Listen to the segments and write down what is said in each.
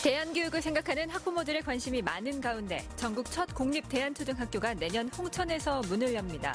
대안교육을 생각하는 학부모들의 관심이 많은 가운데 전국 첫 공립 대안초등학교가 내년 홍천에서 문을 엽니다.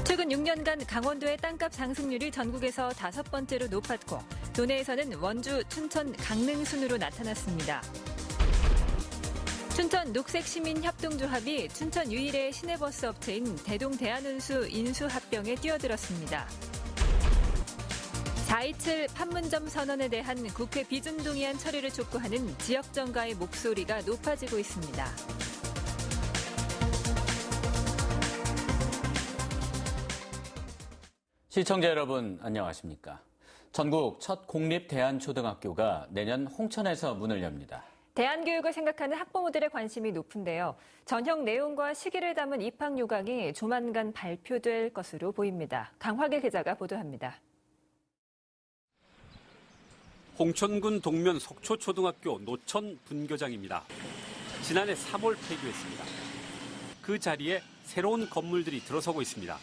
최근 6년간 강원도의 땅값 상승률이 전국에서 5번째로 높았고 도내에서는 원주, 춘천, 강릉 순으로 나타났습니다. 춘천 녹색시민협동조합이 춘천 유일의 시내버스 업체인 대동대한운수 인수합병에 뛰어들었습니다. 4.27 판문점 선언에 대한 국회 비준동의안 처리를 촉구하는 지역정가의 목소리가 높아지고 있습니다. 시청자 여러분 안녕하십니까? 전국 첫 공립 대안초등학교가 내년 홍천에서 문을 엽니다. 대안교육을 생각하는 학부모들의 관심이 높은데요. 전형 내용과 시기를 담은 입학 요강이 조만간 발표될 것으로 보입니다. 강화길 기자가 보도합니다. 홍천군 동면 속초초등학교 노천 분교장입니다. 지난해 3월 폐교했습니다. 그 자리에 새로운 건물들이 들어서고 있습니다.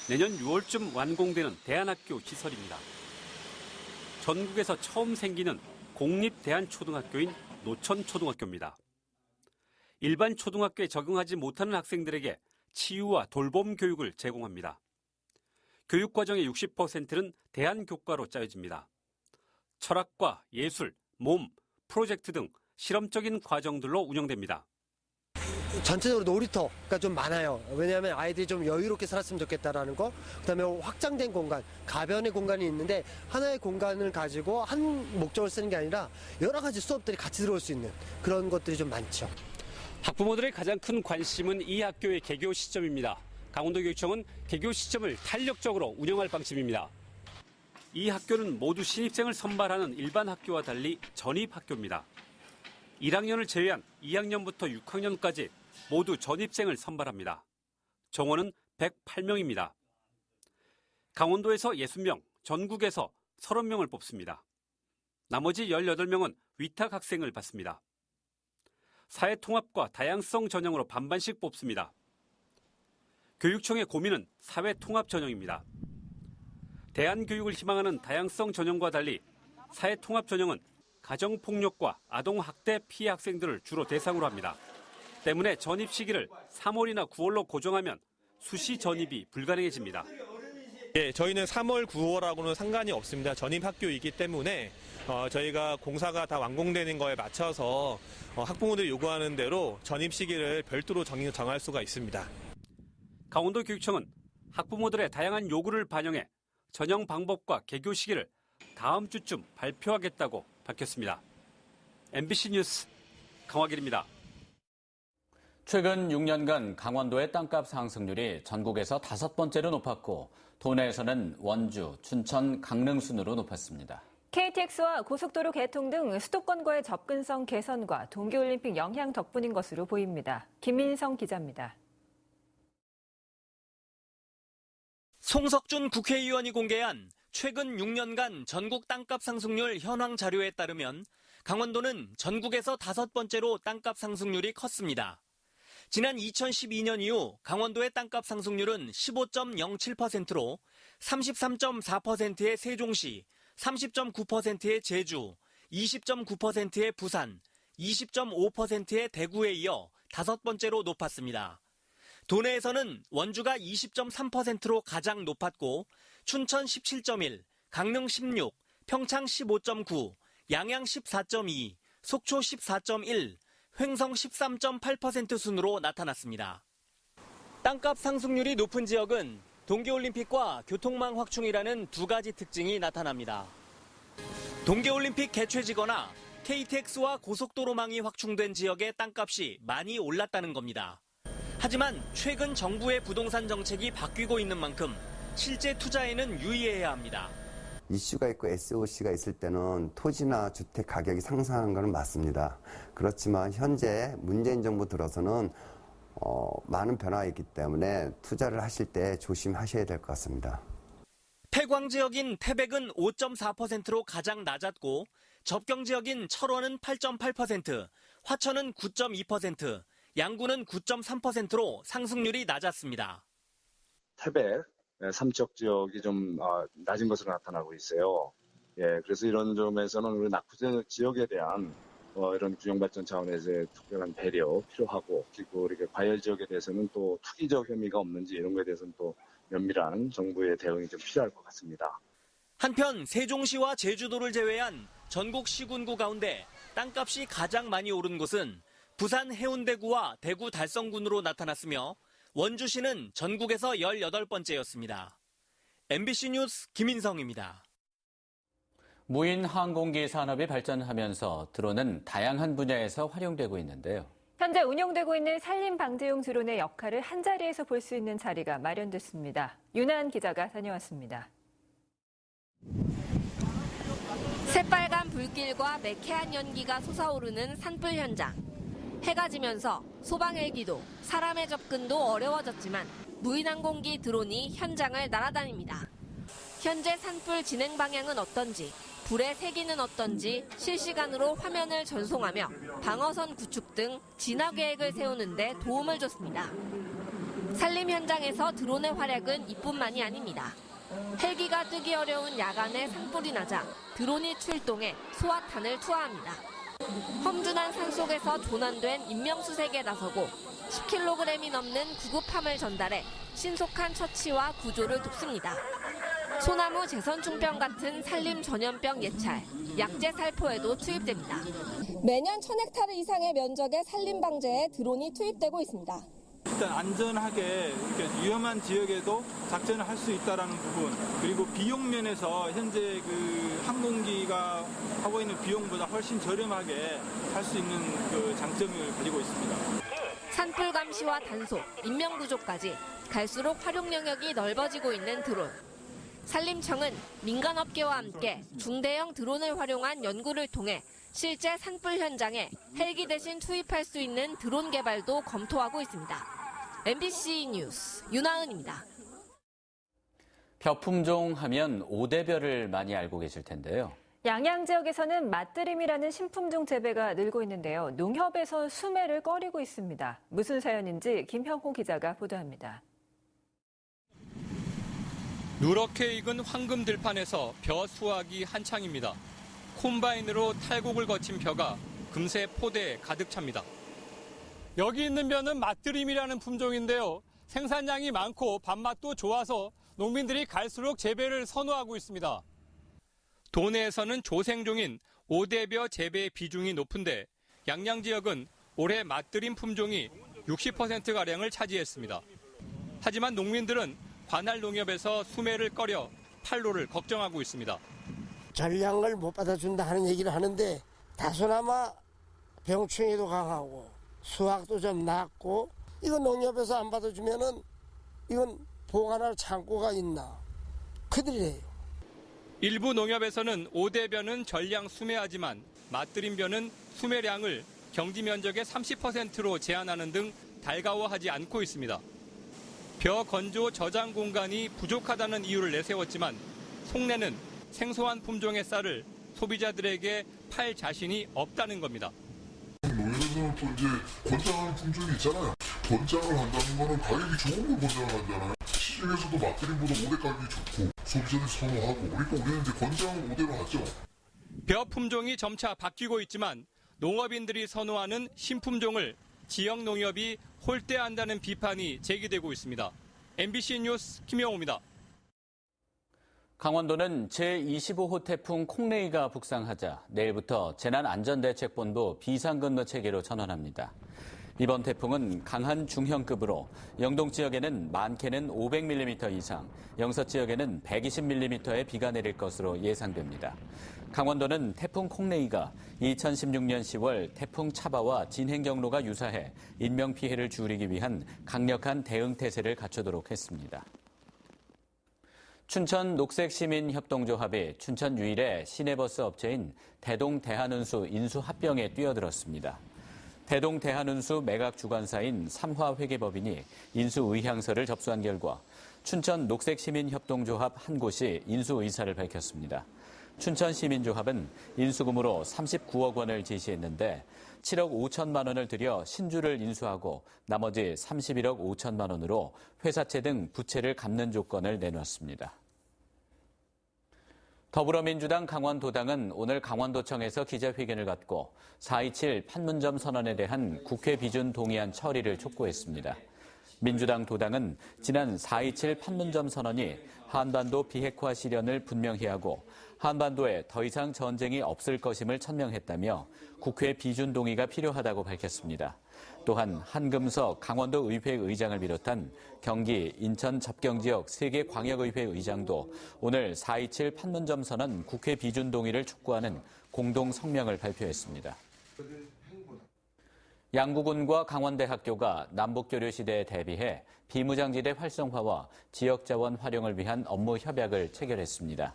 내년 6월쯤 완공되는 대안학교 시설입니다. 전국에서 처음 생기는 공립 대안초등학교인 노천초등학교입니다. 일반 초등학교에 적응하지 못하는 학생들에게 치유와 돌봄 교육을 제공합니다. 교육과정의 60%는 대안교과로 짜여집니다. 철학과 예술, 몸, 프로젝트 등 실험적인 과정들로 운영됩니다. 전체적으로 놀이터가 좀 많아요. 왜냐하면 아이들이 좀 여유롭게 살았으면 좋겠다라는 거. 그다음에 확장된 공간, 가변의 공간이 있는데 하나의 공간을 가지고 한 목적을 쓰는 게 아니라 여러 가지 수업들이 같이 들어올 수 있는 그런 것들이 좀 많죠. 학부모들의 가장 큰 관심은 이 학교의 개교 시점입니다. 강원도교육청은 개교 시점을 탄력적으로 운영할 방침입니다. 이 학교는 모두 신입생을 선발하는 일반 학교와 달리 전입학교입니다. 1학년을 제외한 2학년부터 6학년까지 모두 전입생을 선발합니다. 정원은 108명입니다. 강원도에서 60명, 전국에서 30명을 뽑습니다. 나머지 18명은 위탁 학생을 받습니다. 사회통합과 다양성 전형으로 반반씩 뽑습니다. 교육청의 고민은 사회통합 전형입니다. 대안교육을 희망하는 다양성 전형과 달리 사회통합 전형은 가정폭력과 아동학대 피해 학생들을 주로 대상으로 합니다. 때문에 전입 시기를 3월이나 9월로 고정하면 수시 전입이 불가능해집니다. 예, 저희는 3월, 9월하고는 상관이 없습니다. 전입 학교이기 때문에 저희가 공사가 다 완공되는 거에 맞춰서 학부모들이 요구하는 대로 전입 시기를 별도로 정할 수가 있습니다. 강원도교육청은 학부모들의 다양한 요구를 반영해 전형 방법과 개교 시기를 다음 주쯤 발표하겠다고 밝혔습니다. MBC 뉴스 강화길입니다. 최근 6년간 강원도의 땅값 상승률이 전국에서 5번째로 높았고 도내에서는 원주, 춘천, 강릉 순으로 높았습니다. KTX와 고속도로 개통 등 수도권과의 접근성 개선과 동계올림픽 영향 덕분인 것으로 보입니다. 김민성 기자입니다. 송석준 국회의원이 공개한 최근 6년간 전국 땅값 상승률 현황 자료에 따르면 강원도는 전국에서 5번째로 땅값 상승률이 컸습니다. 지난 2012년 이후 강원도의 땅값 상승률은 15.07%로 33.4%의 세종시, 30.9%의 제주, 20.9%의 부산, 20.5%의 대구에 이어 5번째로 높았습니다. 도내에서는 원주가 20.3%로 가장 높았고 춘천 17.1, 강릉 16, 평창 15.9, 양양 14.2, 속초 14.1, 횡성 13.8% 순으로 나타났습니다. 땅값 상승률이 높은 지역은 동계올림픽과 교통망 확충이라는 두 가지 특징이 나타납니다. 동계올림픽 개최지거나 KTX와 고속도로망이 확충된 지역의 땅값이 많이 올랐다는 겁니다. 하지만 최근 정부의 부동산 정책이 바뀌고 있는 만큼 실제 투자에는 유의해야 합니다. 이슈가 있고 SOC가 있을 때는 토지나 주택 가격이 상승하는 것은 맞습니다. 그렇지만 현재 문재인 정부 들어서는 많은 변화가 있기 때문에 투자를 하실 때 조심하셔야 될 것 같습니다. 폐광 지역인 태백은 5.4%로 가장 낮았고 접경 지역인 철원은 8.8%, 화천은 9.2%, 양구는 9.3%로 상승률이 낮았습니다. 태백, 삼척 지역이 좀 낮은 것으로 나타나고 있어요. 예, 그래서 이런 점에서는 우리 낙후 지역에 대한 이런 균형 발전 차원에서의 특별한 배려 필요하고, 그리고 이렇게 과열 지역에 대해서는 또 투기적 혐의가 없는지 이런 거에 대해서는 또 면밀한 정부의 대응이 좀 필요할 것 같습니다. 한편 세종시와 제주도를 제외한 전국 시군구 가운데 땅값이 가장 많이 오른 곳은 부산 해운대구와 대구 달성군으로 나타났으며 원주시는 전국에서 18번째였습니다. MBC 뉴스 김인성입니다. 무인 항공기 산업이 발전하면서 드론은 다양한 분야에서 활용되고 있는데요. 현재 운용되고 있는 산림 방제용 드론의 역할을 한자리에서 볼 수 있는 자리가 마련됐습니다. 윤하은 기자가 다녀왔습니다. 새빨간 불길과 매캐한 연기가 솟아오르는 산불 현장. 해가 지면서 소방 헬기도 사람의 접근도 어려워졌지만 무인항공기 드론이 현장을 날아다닙니다. 현재 산불 진행 방향은 어떤지, 불의 세기는 어떤지 실시간으로 화면을 전송하며 방어선 구축 등 진화 계획을 세우는 데 도움을 줬습니다. 산림 현장에서 드론의 활약은 이뿐만이 아닙니다. 헬기가 뜨기 어려운 야간에 산불이 나자 드론이 출동해 소화탄을 투하합니다. 험준한 산속에서 조난된 인명수색에 나서고 10kg이 넘는 구급함을 전달해 신속한 처치와 구조를 돕습니다. 소나무 제선충병 같은 산림 전염병 예찰, 약재 살포에도 투입됩니다. 매년 1000헥타르 이상의 면적의 산림 방제에 드론이 투입되고 있습니다. 일단 안전하게 이렇게 위험한 지역에도 작전을 할 수 있다는 부분, 그리고 비용 면에서 현재 그 항공기가 하고 있는 비용보다 훨씬 저렴하게 할 수 있는 그 장점을 가지고 있습니다. 산불 감시와 단속, 인명 구조까지 갈수록 활용 영역이 넓어지고 있는 드론. 산림청은 민간업계와 함께 중대형 드론을 활용한 연구를 통해 실제 산불 현장에 헬기 대신 투입할 수 있는 드론 개발도 검토하고 있습니다. MBC 뉴스 윤하은입니다. 벼품종 하면 오대벼를 많이 알고 계실 텐데요. 양양 지역에서는 맛드림이라는 신품종 재배가 늘고 있는데요. 농협에서 수매를 꺼리고 있습니다. 무슨 사연인지 김형호 기자가 보도합니다. 누렇게 익은 황금 들판에서 벼 수확이 한창입니다. 콤바인으로 탈곡을 거친 벼가 금세 포대에 가득 찹니다. 여기 있는 벼는 맛드림이라는 품종인데요. 생산량이 많고 밥맛도 좋아서 농민들이 갈수록 재배를 선호하고 있습니다. 도내에서는 조생종인 오대벼 재배 비중이 높은데 양양 지역은 올해 맛드림 품종이 60%가량을 차지했습니다. 하지만 농민들은 관할 농협에서 수매를 꺼려 판로를 걱정하고 있습니다. 전량을 못 받아준다 하는 얘기를 하는데 다소나마 병충해도 강하고 수확도 좀 낮고 이거 농협에서 안 받아주면은 이건 보관할 창고가 있나 그들이래요. 일부 농협에서는 오대벼는 전량 수매하지만 맛드림벼는 수매량을 경지 면적의 30%로 제한하는 등 달가워하지 않고 있습니다. 벼 건조 저장 공간이 부족하다는 이유를 내세웠지만 속내는 생소한 품종의 쌀을 소비자들에게 팔 자신이 없다는 겁니다. 농협에서는 또 이제 권장하는 품종이 있잖아요. 권장을 한다는 거는 가격이 좋은 걸 권장을 하잖아요. 시중에서도 맛드림보다 오대 가격이 좋고 소비자들이 선호하고 그러니까 우리는 이제 권장은 오대로 하죠. 벼 품종이 점차 바뀌고 있지만 농업인들이 선호하는 신품종을 지역 농협이 홀대한다는 비판이 제기되고 있습니다. MBC 뉴스 김영호입니다. 강원도는 제25호 태풍 콩레이가 북상하자 내일부터 재난안전대책본부 비상근무 체계로 전환합니다. 이번 태풍은 강한 중형급으로 영동 지역에는 많게는 500mm 이상, 영서 지역에는 120mm의 비가 내릴 것으로 예상됩니다. 강원도는 태풍 콩레이가 2016년 10월 태풍 차바와 진행 경로가 유사해 인명피해를 줄이기 위한 강력한 대응 태세를 갖추도록 했습니다. 춘천 녹색시민협동조합이 춘천 유일의 시내버스 업체인 대동대한운수 인수합병에 뛰어들었습니다. 대동대한운수 매각주관사인 삼화회계법인이 인수의향서를 접수한 결과 춘천 녹색시민협동조합 한 곳이 인수의사를 밝혔습니다. 춘천시민조합은 인수금으로 39억 원을 지시했는데 7억 5천만 원을 들여 신주를 인수하고 나머지 31억 5천만 원으로 회사채 등 부채를 갚는 조건을 내놓았습니다. 더불어민주당 강원도당은 오늘 강원도청에서 기자회견을 갖고 4.27 판문점 선언에 대한 국회 비준 동의안 처리를 촉구했습니다. 민주당 도당은 지난 4.27 판문점 선언이 한반도 비핵화 실현을 분명히 하고 한반도에 더 이상 전쟁이 없을 것임을 천명했다며 국회 비준 동의가 필요하다고 밝혔습니다. 또한 한금석 강원도 의회 의장을 비롯한 경기, 인천 접경지역 3개 광역의회 의장도 오늘 4.27 판문점 선언 국회 비준 동의를 촉구하는 공동 성명을 발표했습니다. 양구군과 강원대학교가 남북교류 시대에 대비해 비무장지대 활성화와 지역자원 활용을 위한 업무 협약을 체결했습니다.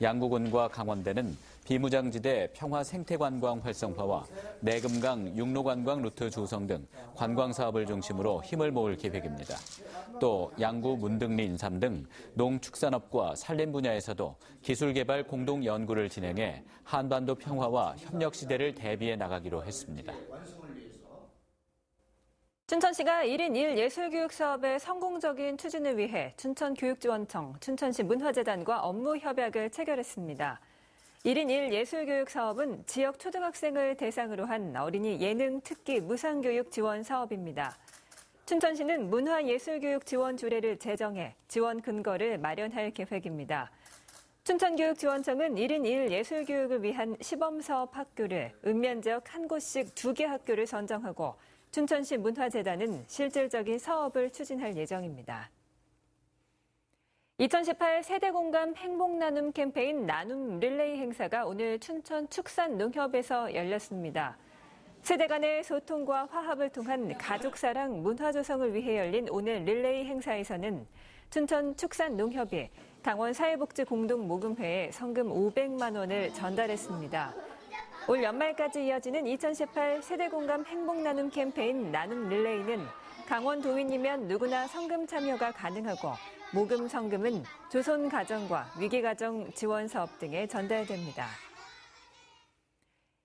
양구군과 강원대는 비무장지대 평화 생태관광 활성화와 내금강 육로관광 루트 조성 등 관광사업을 중심으로 힘을 모을 계획입니다. 또 양구 문등리 인삼 등 농축산업과 산림 분야에서도 기술개발 공동연구를 진행해 한반도 평화와 협력 시대를 대비해 나가기로 했습니다. 춘천시가 1인 1 예술교육 사업의 성공적인 추진을 위해 춘천교육지원청, 춘천시 문화재단과 업무 협약을 체결했습니다. 1인 1 예술교육 사업은 지역 초등학생을 대상으로 한 어린이 예능 특기 무상교육 지원 사업입니다. 춘천시는 문화예술교육 지원 조례를 제정해 지원 근거를 마련할 계획입니다. 춘천교육지원청은 1인 1 예술교육을 위한 시범사업 학교를 읍면지역 한 곳씩 2개 학교를 선정하고 춘천시 문화재단은 실질적인 사업을 추진할 예정입니다. 2018 세대공감 행복나눔 캠페인 나눔 릴레이 행사가 오늘 춘천 축산농협에서 열렸습니다. 세대 간의 소통과 화합을 통한 가족사랑 문화조성을 위해 열린 오늘 릴레이 행사에서는 춘천 축산농협이 강원사회복지공동모금회에 성금 500만 원을 전달했습니다. 올 연말까지 이어지는 2018 세대공감 행복나눔 캠페인 나눔 릴레이는 강원 도민이면 누구나 성금 참여가 가능하고 모금 성금은 조손가정과 위기가정 지원 사업 등에 전달됩니다.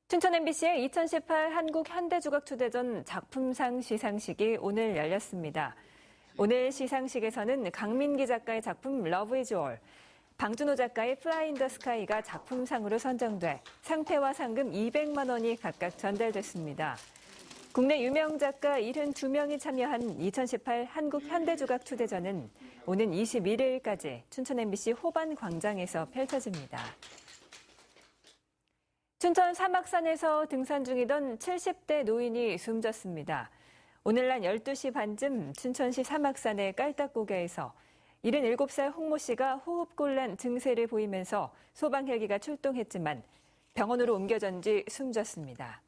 춘천 MBC의 2018 한국현대주각초대전 작품상 시상식이 오늘 열렸습니다. 오늘 시상식에서는 강민기 작가의 작품 러브 이즈 올, 방준호 작가의 플라이 인 더 스카이가 작품상으로 선정돼 상패와 상금 200만 원이 각각 전달됐습니다. 국내 유명 작가 72명이 참여한 2018 한국현대조각초대전은 오는 21일까지 춘천 MBC 호반 광장에서 펼쳐집니다. 춘천 사막산에서 등산 중이던 70대 노인이 숨졌습니다. 오늘 낮 12시 반쯤 춘천시 사막산의 깔딱고개에서 77살 홍모 씨가 호흡곤란 증세를 보이면서 소방 헬기가 출동했지만 병원으로 옮겨진 뒤 숨졌습니다.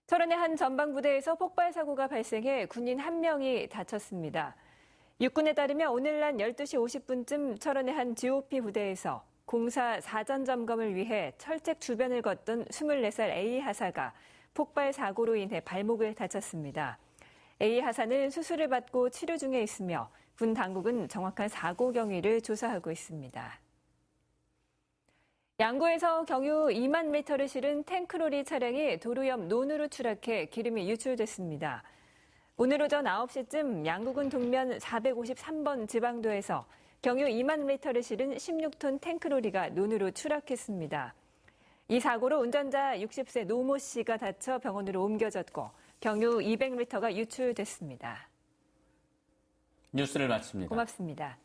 철원의 한 전방부대에서 폭발 사고가 발생해 군인 1명이 다쳤습니다. 육군에 따르면 오늘 낮 12시 50분쯤 철원의 한 GOP 부대에서 공사 사전 점검을 위해 철책 주변을 걷던 24살 A 하사가 폭발 사고로 인해 발목을 다쳤습니다. A 하사는 수술을 받고 치료 중에 있으며 군 당국은 정확한 사고 경위를 조사하고 있습니다. 양구에서 경유 2만 리터를 실은 탱크로리 차량이 도로 옆 논으로 추락해 기름이 유출됐습니다. 오늘 오전 9시쯤 양구군 동면 453번 지방도에서 경유 2만 리터를 실은 16톤 탱크로리가 논으로 추락했습니다. 이 사고로 운전자 60세 노모 씨가 다쳐 병원으로 옮겨졌고 경유 200리터가 유출됐습니다. 뉴스를 마칩니다. 고맙습니다.